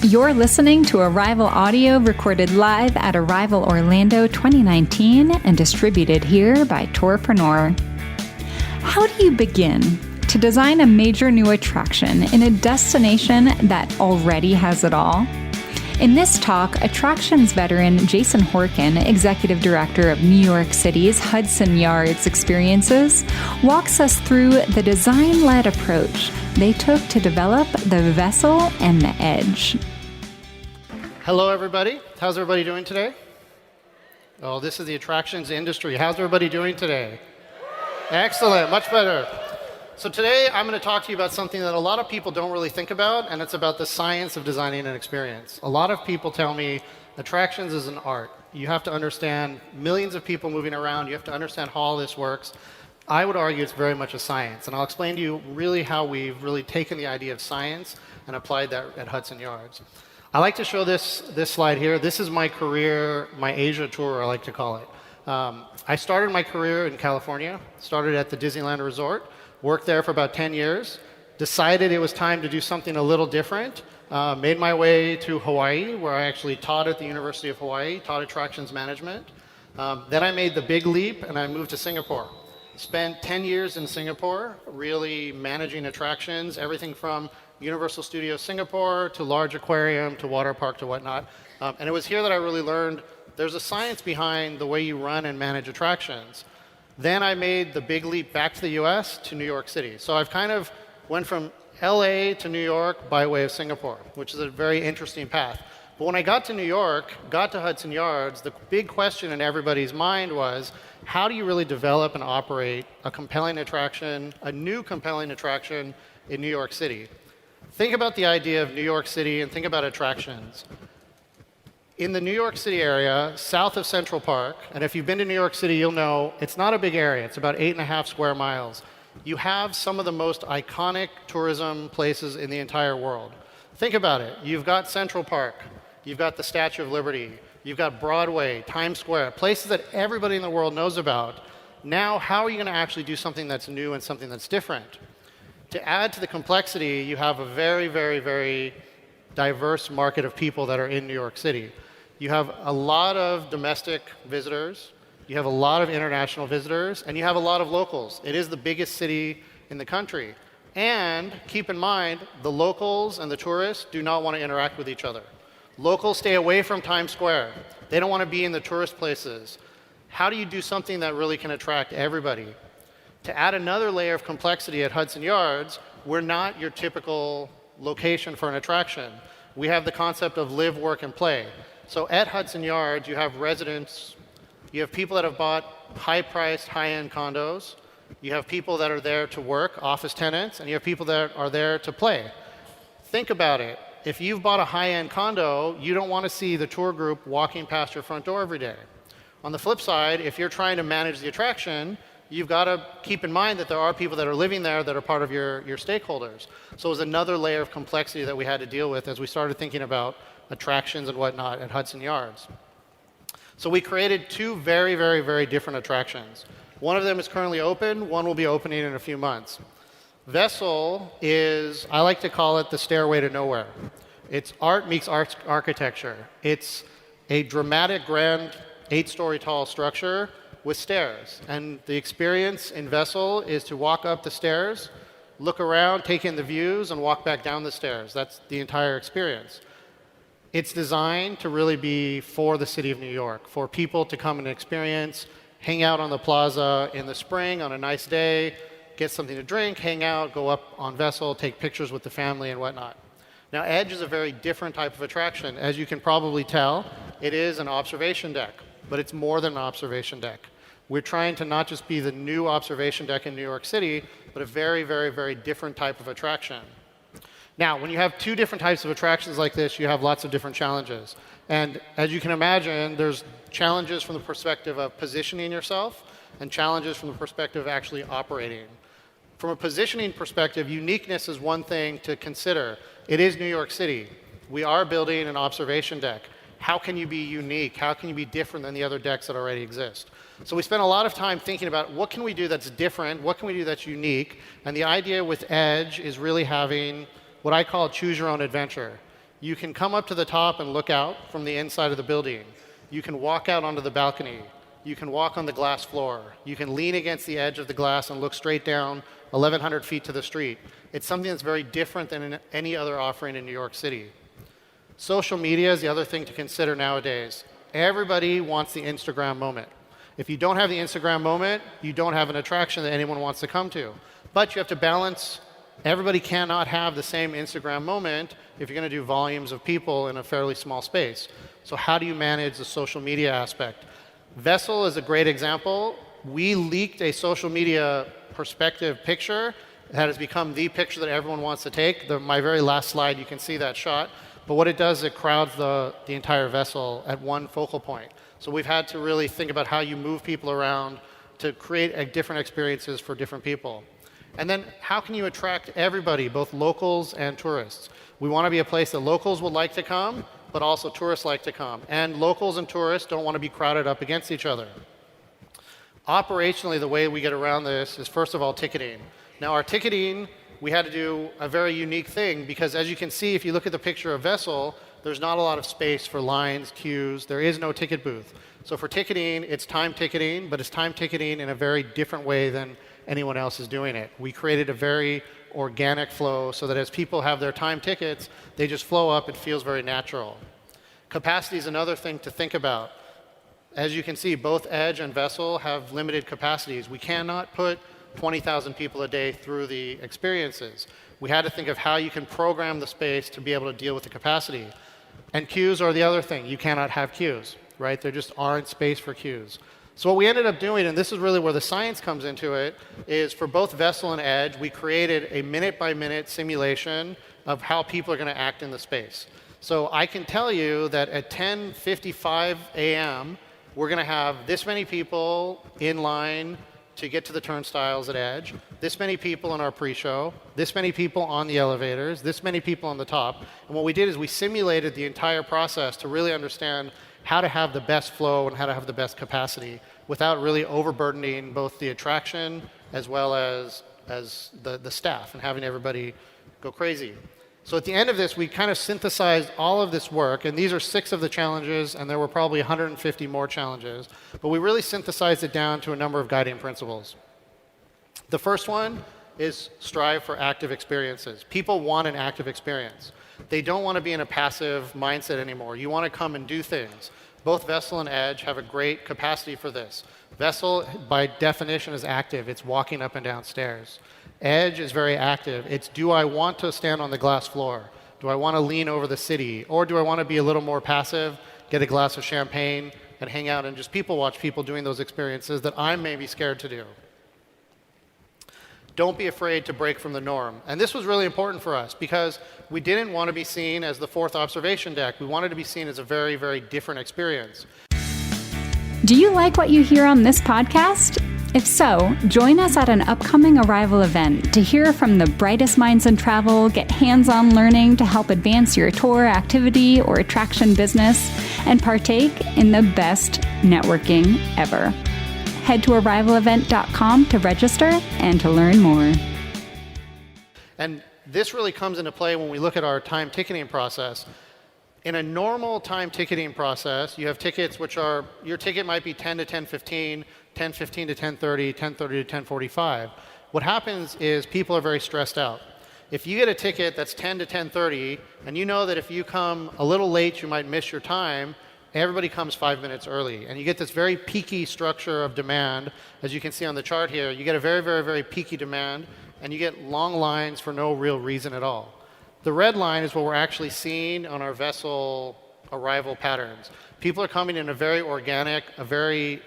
You're listening to ARIVAL audio recorded live at ARIVAL Orlando 2019 and distributed here by Tourpreneur. How do you begin to design a major new attraction in a destination that already has it all? In this talk, attractions veteran Jason Horkin, Executive Director of New York City's Hudson Yards Experiences, walks us through the design-led approach they took to develop the vessel and the edge. Hello, everybody. How's everybody doing today? Oh, this is the attractions industry. How's everybody doing today? Excellent, much better. So today I'm going to talk to you about something that a lot of people don't really think about, and it's about the science of designing an experience. A lot of people tell me attractions is an art. You have to understand millions of people moving around. You have to understand how all this works. I would argue it's very much a science, and I'll explain to you really how we've really taken the idea of science and applied that at Hudson Yards. I like to show this slide here. This is my career, my Asia tour, I like to call it. I started my career in California, started at the Disneyland Resort, worked there for about 10 years, decided it was time to do something a little different, made my way to Hawaii, where I actually taught at the University of Hawaii, taught attractions management. Then I made the big leap and I moved to Singapore. Spent 10 years in Singapore, really managing attractions, everything from Universal Studios Singapore to large aquarium to water park to whatnot. And it was here that I really learned there's a science behind the way you run and manage attractions. Then I made the big leap back to the US to New York City. So I've kind of went from LA to New York by way of Singapore, which is a very interesting path. But when I got to New York, got to Hudson Yards, the big question in everybody's mind was, how do you really develop and operate a compelling attraction, a new compelling attraction in New York City? Think about the idea of New York City and think about attractions. In the New York City area, south of Central Park, and if you've been to New York City, you'll know it's not a big area. It's about 8.5 square miles. You have some of the most iconic tourism places in the entire world. Think about it. You've got Central Park. You've got the Statue of Liberty. You've got Broadway, Times Square, places that everybody in the world knows about. Now, how are you going to actually do something that's new and something that's different? To add to the complexity, you have a very, very, very diverse market of people that are in New York City. You have a lot of domestic visitors, you have a lot of international visitors, and you have a lot of locals. It is the biggest city in the country. And keep in mind, the locals and the tourists do not want to interact with each other. Locals stay away from Times Square. They don't want to be in the tourist places. How do you do something that really can attract everybody? To add another layer of complexity at Hudson Yards, we're not your typical location for an attraction. We have the concept of live, work, and play. So at Hudson Yards, you have residents, you have people that have bought high-priced, high-end condos, you have people that are there to work, office tenants, and you have people that are there to play. Think about it. If you've bought a high-end condo, you don't want to see the tour group walking past your front door every day. On the flip side, if you're trying to manage the attraction, you've got to keep in mind that there are people that are living there that are part of your stakeholders. So it was another layer of complexity that we had to deal with as we started thinking about attractions and whatnot at Hudson Yards. So we created two very, very, very different attractions. One of them is currently open. One will be opening in a few months. Vessel is, I like to call it the stairway to nowhere. It's art meets architecture. It's a dramatic, grand, 8-story tall structure with stairs. And the experience in Vessel is to walk up the stairs, look around, take in the views, and walk back down the stairs. That's the entire experience. It's designed to really be for the city of New York, for people to come and experience, hang out on the plaza in the spring on a nice day, get something to drink, hang out, go up on Vessel, take pictures with the family and whatnot. Now, Edge is a very different type of attraction. As you can probably tell, it is an observation deck, but it's more than an observation deck. We're trying to not just be the new observation deck in New York City, but a very, very, very different type of attraction. Now, when you have two different types of attractions like this, you have lots of different challenges. And as you can imagine, there's challenges from the perspective of positioning yourself and challenges from the perspective of actually operating. From a positioning perspective, uniqueness is one thing to consider. It is New York City. We are building an observation deck. How can you be unique? How can you be different than the other decks that already exist? So we spent a lot of time thinking about what can we do that's different, what can we do that's unique, and the idea with Edge is really having what I call choose your own adventure. You can come up to the top and look out from the inside of the building. You can walk out onto the balcony. You can walk on the glass floor. You can lean against the edge of the glass and look straight down 1,100 feet to the street. It's something that's very different than in any other offering in New York City. Social media is the other thing to consider nowadays. Everybody wants the Instagram moment. If you don't have the Instagram moment, you don't have an attraction that anyone wants to come to. But you have to balance. Everybody cannot have the same Instagram moment if you're going to do volumes of people in a fairly small space. So how do you manage the social media aspect? Vessel is a great example. We leaked a social media perspective picture that has become the picture that everyone wants to take. My very last slide, you can see that shot. But what it does is it crowds the entire vessel at one focal point. So we've had to really think about how you move people around to create different experiences for different people. And then how can you attract everybody, both locals and tourists? We want to be a place that locals would like to come, but also tourists like to come. And locals and tourists don't want to be crowded up against each other. Operationally, the way we get around this is, first of all, ticketing. Now, our ticketing, we had to do a very unique thing because, as you can see, if you look at the picture of Vessel, there's not a lot of space for lines, queues. There is no ticket booth. So for ticketing, it's time ticketing, but it's time ticketing in a very different way than anyone else is doing it. We created a very organic flow so that as people have their time tickets, they just flow up. It feels very natural. Capacity is another thing to think about. As you can see, both Edge and Vessel have limited capacities. We cannot put 20,000 people a day through the experiences. We had to think of how you can program the space to be able to deal with the capacity. And queues are the other thing. You cannot have queues, right? There just aren't space for queues. So what we ended up doing, and this is really where the science comes into it, is for both Vessel and Edge, we created a minute-by-minute simulation of how people are going to act in the space. So I can tell you that at 10:55 a.m., we're going to have this many people in line to get to the turnstiles at Edge, this many people in our pre-show, this many people on the elevators, this many people on the top. And what we did is we simulated the entire process to really understand how to have the best flow and how to have the best capacity without really overburdening both the attraction as well as the staff and having everybody go crazy. So at the end of this, we kind of synthesized all of this work, and these are 6 of the challenges, and there were probably 150 more challenges, but we really synthesized it down to a number of guiding principles. The first one is strive for active experiences. People want an active experience. They don't want to be in a passive mindset anymore. You want to come and do things. Both Vessel and Edge have a great capacity for this. Vessel, by definition, is active. It's walking up and down stairs. Edge is very active. It's, do I want to stand on the glass floor? Do I want to lean over the city? Or do I want to be a little more passive, get a glass of champagne, and hang out and just people watch people doing those experiences that I'm maybe scared to do? Don't be afraid to break from the norm. And this was really important for us because we didn't want to be seen as the 4th observation deck. We wanted to be seen as a very, very different experience. Do you like what you hear on this podcast? If so, join us at an upcoming Arrival event to hear from the brightest minds in travel, get hands-on learning to help advance your tour, activity, or attraction business, and partake in the best networking ever. Head to arrivalevent.com to register and to learn more. And this really comes into play when we look at our time ticketing process. In a normal time ticketing process, you have tickets which are, your ticket might be 10 to 10:15, 10:15 to 10:30, 10:30 to 10:45. What happens is people are very stressed out. If you get a ticket that's 10 to 10:30, and you know that if you come a little late, you might miss your time, everybody comes 5 minutes early. And you get this very peaky structure of demand. As you can see on the chart here, you get a very, very, very peaky demand, and you get long lines for no real reason at all. The red line is what we're actually seeing on our Vessel arrival patterns. People are coming in a very organic, a very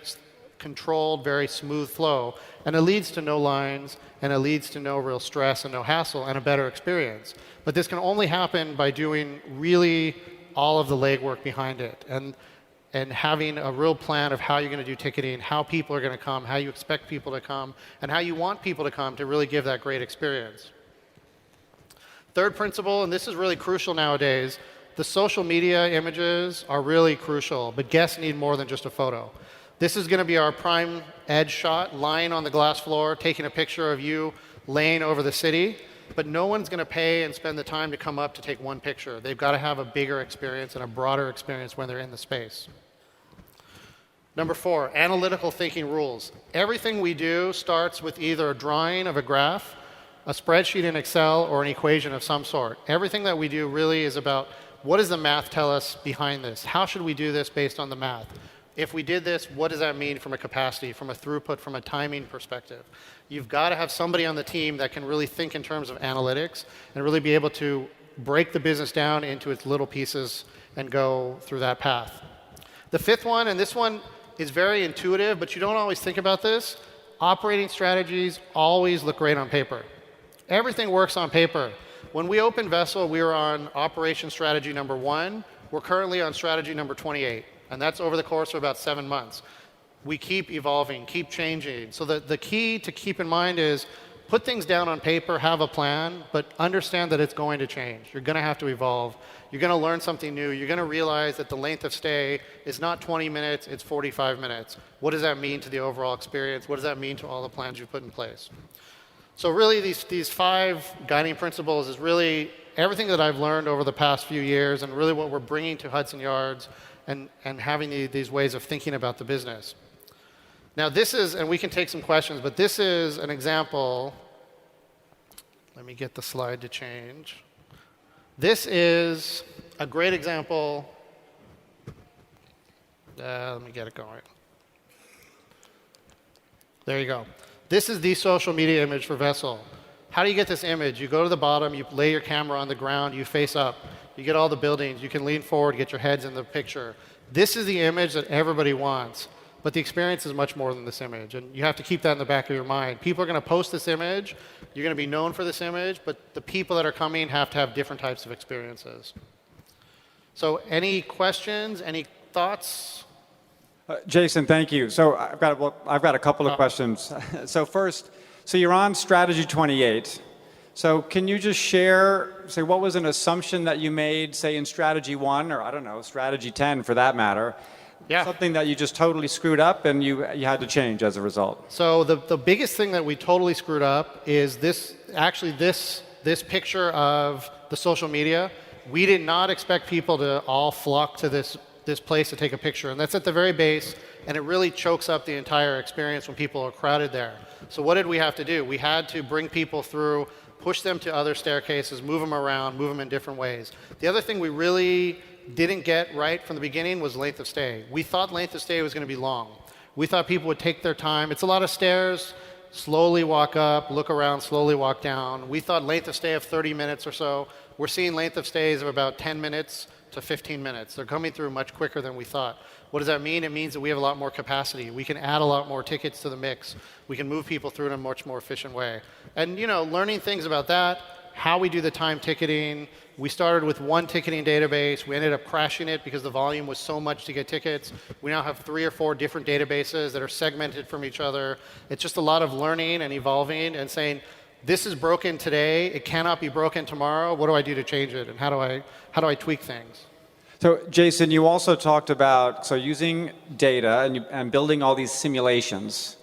controlled, very smooth flow, and it leads to no lines, and it leads to no real stress and no hassle and a better experience. But this can only happen by doing really all of the legwork behind it and having a real plan of how you're going to do ticketing, how people are going to come, how you expect people to come, and how you want people to come to really give that great experience. Third principle, and this is really crucial nowadays, the social media images are really crucial, but guests need more than just a photo. This is going to be our prime Edge shot, lying on the glass floor, taking a picture of you laying over the city. but no one's going to pay and spend the time to come up to take one picture. They've got to have a bigger experience and a broader experience when they're in the space. Number 4, analytical thinking rules. Everything we do starts with either a drawing of a graph, a spreadsheet in Excel, or an equation of some sort. Everything that we do really is about what does the math tell us behind this? How should we do this based on the math? If we did this, what does that mean from a capacity, from a throughput, from a timing perspective? You've got to have somebody on the team that can really think in terms of analytics and really be able to break the business down into its little pieces and go through that path. The 5th one, and this one is very intuitive, but you don't always think about this. Operating strategies always look great on paper. Everything works on paper. When we opened Vessel, we were on operation strategy number 1. We're currently on strategy number 28, and that's over the course of about 7 months. We keep evolving, keep changing. So the key to keep in mind is put things down on paper, have a plan, but understand that it's going to change. You're going to have to evolve. You're going to learn something new. You're going to realize that the length of stay is not 20 minutes, it's 45 minutes. What does that mean to the overall experience? What does that mean to all the plans you put in place? So really, these 5 guiding principles is really everything that I've learned over the past few years and really what we're bringing to Hudson Yards and having these ways of thinking about the business. Now this is, and we can take some questions, but this is an example. Let me get the slide to change. This is a great example. Let me get it going. There you go. This is the social media image for Vessel. How do you get this image? You go to the bottom, you lay your camera on the ground, you face up. You get all the buildings. You can lean forward, get your heads in the picture. This is the image that everybody wants. But the experience is much more than this image, and you have to keep that in the back of your mind. People are going to post this image. You're going to be known for this image, but the people that are coming have to have different types of experiences. So any questions, any thoughts? Jason, thank you. So I've got a couple of questions. So first, so you're on strategy 28. So can you just share, say, what was an assumption that you made, say, in strategy 1, or I don't know, strategy 10 for that matter? Yeah. Something that you just totally screwed up and you had to change as a result. So the biggest thing that we totally screwed up is this picture of the social media. We did not expect people to all flock to this place to take a picture, and that's at the very base, and it really chokes up the entire experience when people are crowded there. So what did we have to do? We had to bring people through, push them to other staircases, move them around, move them in different ways. The other thing we really didn't get right from the beginning was length of stay. We thought length of stay was going to be long. We thought people would take their time. It's a lot of stairs, slowly walk up, look around, slowly walk down. We thought length of stay of 30 minutes or so. We're seeing length of stays of about 10 minutes to 15 minutes. They're coming through much quicker than we thought. What does that mean? It means that we have a lot more capacity. We can add a lot more tickets to the mix. We can move people through in a much more efficient way. And learning things about that, how we do the time ticketing. We started with one ticketing database. We ended up crashing it because the volume was so much to get tickets. We now have 3 or 4 different databases that are segmented from each other. It's just a lot of learning and evolving and saying, this is broken today. It cannot be broken tomorrow. What do I do to change it? And how do I tweak things? So, Jason, you also talked about using data and building all these simulations.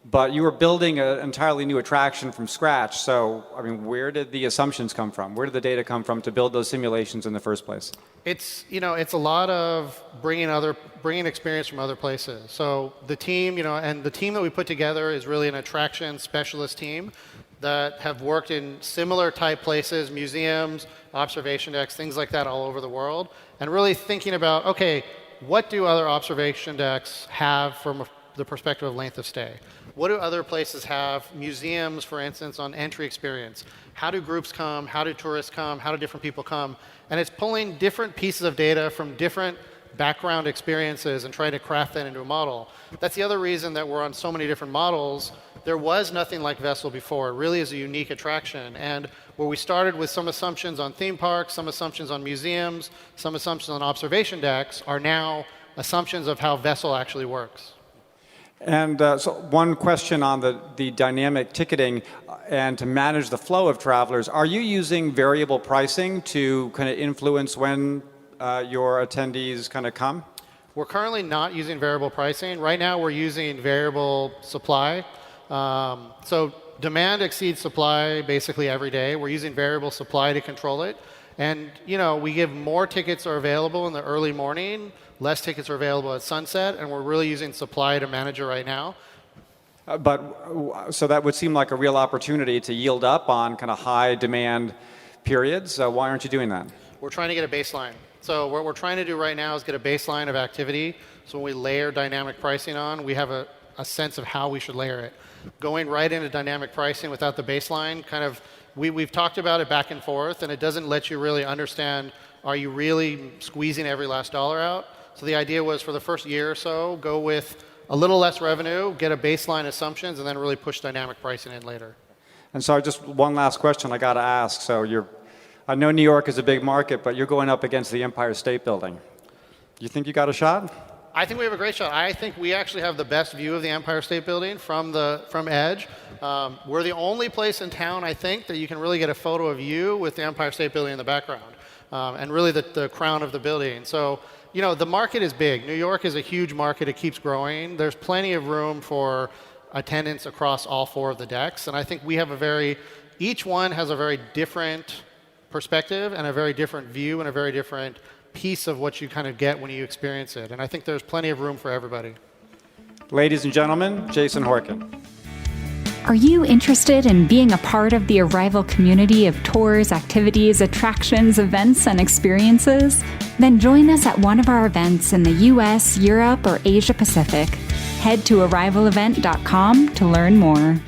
But you were building an entirely new attraction from scratch. So, I mean, where did the assumptions come from? Where did the data come from to build those simulations in the first place? It's a lot of bringing experience from other places. So the team, and the team that we put together is really an attraction specialist team that have worked in similar type places, museums, observation decks, things like that all over the world, and really thinking about, okay, what do other observation decks have from the perspective of length of stay? What do other places have? Museums, for instance, on entry experience. How do groups come? How do tourists come? How do different people come? And it's pulling different pieces of data from different background experiences and trying to craft that into a model. That's the other reason that we're on so many different models. There was nothing like Vessel before. It really is a unique attraction. And where we started with some assumptions on theme parks, some assumptions on museums, some assumptions on observation decks are now assumptions of how Vessel actually works. And so one question on the dynamic ticketing and to manage the flow of travelers. Are you using variable pricing to kind of influence when your attendees kind of come? We're currently not using variable pricing. Right now we're using variable supply. So demand exceeds supply basically every day. We're using variable supply to control it. And, we give more tickets are available in the early morning, less tickets are available at sunset, and we're really using supply to manage it right now. So that would seem like a real opportunity to yield up on kind of high demand periods. Why aren't you doing that? We're trying to get a baseline. So what we're trying to do right now is get a baseline of activity. So when we layer dynamic pricing on, we have a sense of how we should layer it. Going right into dynamic pricing without the baseline, we've talked about it back and forth, and it doesn't let you really understand, are you really squeezing every last dollar out? So the idea was for the first year or so, go with a little less revenue, get a baseline assumptions, and then really push dynamic pricing in later. And so just one last question I got to ask. So I know New York is a big market, but you're going up against the Empire State Building. You think you got a shot? I think we have a great shot. I think we actually have the best view of the Empire State Building from Edge. We're the only place in town, I think, that you can really get a photo of you with the Empire State Building in the background, and really the crown of the building. So, the market is big. New York is a huge market. It keeps growing. There's plenty of room for attendance across all 4 of the decks, and I think we have each one has a very different perspective and a very different view and a very different piece of what you kind of get when you experience it. And I think there's plenty of room for everybody. Ladies and gentlemen, Jason Horkin. Are you interested in being a part of the Arrival community of tours, activities, attractions, events, and experiences? Then join us at one of our events in the US, Europe, or Asia Pacific. Head to arrivalevent.com to learn more.